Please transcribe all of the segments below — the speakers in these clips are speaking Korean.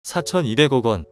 4,200억 원.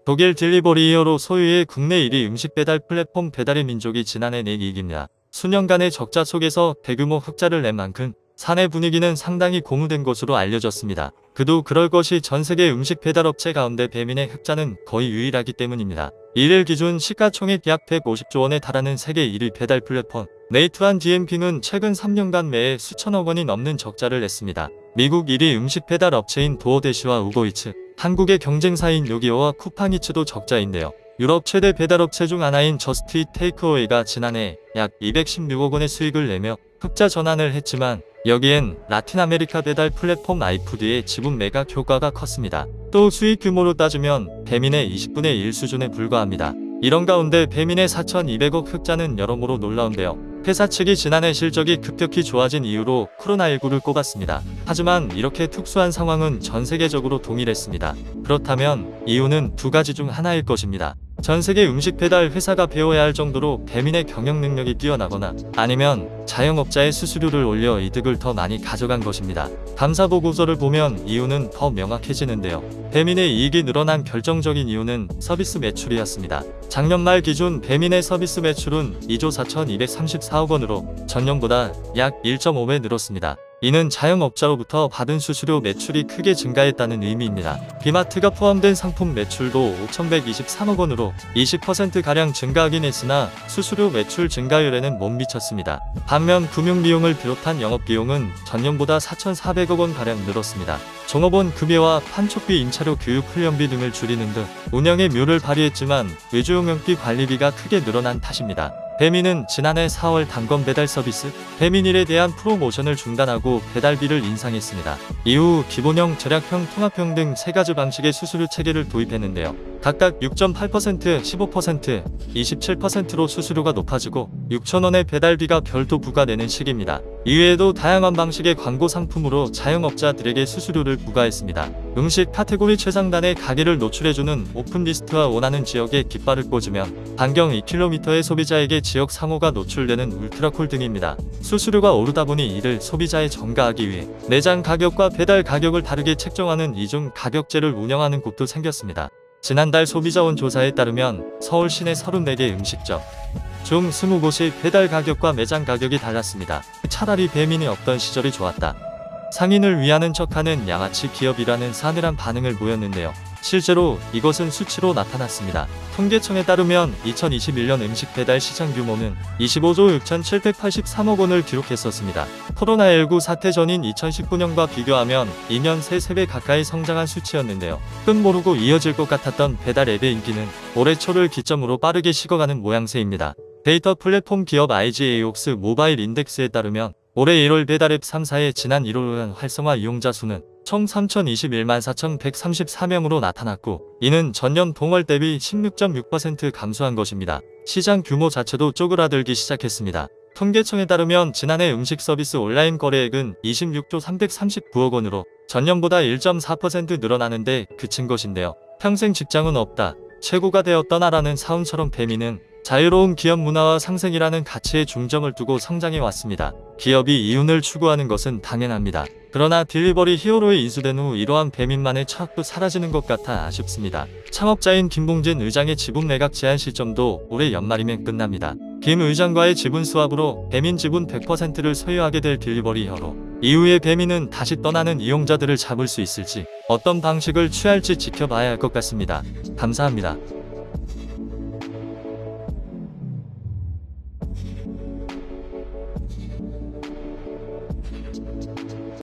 독일 딜리버리 히어로 소유의 국내 1위 음식 배달 플랫폼 배달의 민족이 지난해 낸 이익입니다. 수년간의 적자 속에서 대규모 흑자를 낸 만큼 사내 분위기는 상당히 고무된 것으로 알려졌습니다. 그도 그럴 것이 전세계 음식 배달업체 가운데 배민의 흑자는 거의 유일하기 때문입니다. 1일 기준 시가총액 약 150조 원에 달하는 세계 1위 배달 플랫폼 네이트한 DMP는 최근 3년간 매해 수천억 원이 넘는 적자를 냈습니다. 미국 1위 음식 배달 업체인 도어대시와 우버이츠, 한국의 경쟁사인 요기요와 쿠팡이츠도 적자인데요. 유럽 최대 배달업체 중 하나인 저스트잇 테이크어웨이가 지난해 약 216억 원의 수익을 내며 흑자 전환을 했지만 여기엔 라틴 아메리카 배달 플랫폼 아이푸드의 지분 매각 효과가 컸습니다. 또 수익 규모로 따지면 배민의 20분의 1 수준에 불과합니다. 이런 가운데 배민의 4,200억 흑자는 여러모로 놀라운데요. 회사 측이 지난해 실적이 급격히 좋아진 이유로 코로나19를 꼽았습니다. 하지만 이렇게 특수한 상황은 전 세계적으로 동일했습니다. 그렇다면 이유는 두 가지 중 하나일 것입니다. 전 세계 음식 배달 회사가 배워야 할 정도로 배민의 경영 능력이 뛰어나거나 아니면 자영업자의 수수료를 올려 이득을 더 많이 가져간 것입니다. 감사 보고서를 보면 이유는 더 명확해지는데요. 배민의 이익이 늘어난 결정적인 이유는 서비스 매출이었습니다. 작년 말 기준 배민의 서비스 매출은 2조 4,234억 원으로 전년보다 약 1.5배 늘었습니다. 이는 자영업자로부터 받은 수수료 매출이 크게 증가했다는 의미입니다. 비마트가 포함된 상품 매출도 5,123억 원으로 20%가량 증가하긴 했으나 수수료 매출 증가율에는 못 미쳤습니다. 반면 금융비용을 비롯한 영업비용은 전년보다 4,400억 원가량 늘었습니다. 종업원 급여와 판촉비, 임차료, 교육, 훈련비 등을 줄이는 등 운영의 묘를 발휘했지만 외주용역비 관리비가 크게 늘어난 탓입니다. 배민은 지난해 4월 단건 배달 서비스 배민일에 대한 프로모션을 중단하고 배달비를 인상했습니다. 이후 기본형, 절약형, 통합형 등 세 가지 방식의 수수료 체계를 도입했는데요. 각각 6.8%, 15%, 27%로 수수료가 높아지고 6,000원의 배달비가 별도 부과되는 식입니다. 이외에도 다양한 방식의 광고 상품으로 자영업자들에게 수수료를 부과했습니다. 음식 카테고리 최상단의 가게를 노출해주는 오픈리스트와 원하는 지역에 깃발을 꽂으면 반경 2km의 소비자에게 지역 상호가 노출되는 울트라콜 등입니다. 수수료가 오르다 보니 이를 소비자에 전가하기 위해 매장 가격과 배달 가격을 다르게 책정하는 이중 가격제를 운영하는 곳도 생겼습니다. 지난달 소비자원 조사에 따르면 서울 시내 34개 음식점 중 20곳이 배달 가격과 매장 가격이 달랐습니다. 차라리 배민이 없던 시절이 좋았다. 상인을 위하는 척하는 양아치 기업이라는 싸늘한 반응을 보였는데요. 실제로 이것은 수치로 나타났습니다. 통계청에 따르면 2021년 음식 배달 시장 규모는 25조 6,783억 원을 기록했었습니다. 코로나19 사태 전인 2019년과 비교하면 2년 새 3배 가까이 성장한 수치였는데요. 끝 모르고 이어질 것 같았던 배달 앱의 인기는 올해 초를 기점으로 빠르게 식어가는 모양새입니다. 데이터 플랫폼 기업 IGA옥스 모바일 인덱스에 따르면 올해 1월 배달앱 3사의 지난 1월간 활성화 이용자 수는 총 3,021만 4,134명으로 나타났고 이는 전년 동월 대비 16.6% 감소한 것입니다. 시장 규모 자체도 쪼그라들기 시작했습니다. 통계청에 따르면 지난해 음식 서비스 온라인 거래액은 26조 339억 원으로 전년보다 1.4% 늘어나는데 그친 것인데요. 평생 직장은 없다, 최고가 되었더나라는 사운처럼 배민은 자유로운 기업 문화와 상생이라는 가치에 중점을 두고 성장해 왔습니다. 기업이 이윤을 추구하는 것은 당연합니다. 그러나 딜리버리 히어로에 인수된 후 이러한 배민만의 철학도 사라지는 것 같아 아쉽습니다. 창업자인 김봉진 의장의 지분 매각 제한 시점도 올해 연말이면 끝납니다. 김 의장과의 지분 스왑으로 배민 지분 100%를 소유하게 될 딜리버리 히어로. 이후에 배민은 다시 떠나는 이용자들을 잡을 수 있을지 어떤 방식을 취할지 지켜봐야 할 것 같습니다. 감사합니다.